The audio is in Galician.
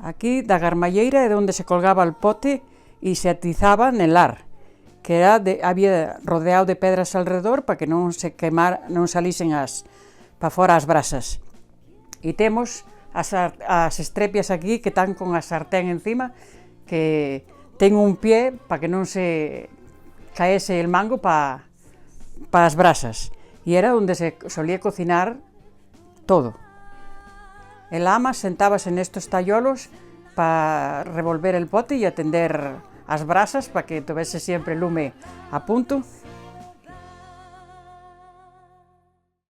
Aquí da garmalleira é onde se colgaba el pote e se atizaba nel ar, que había rodeado de pedras alrededor para que non se quemar, non salisen para fora as brasas. E temos as estrepias aquí que están con a sartén encima, que ten un pie para que non se caese el mango para as brasas. E era onde se solía cocinar todo. El ama sentábase nestos tallolos para revolver el pote e atender as brasas para que tovese sempre lume a punto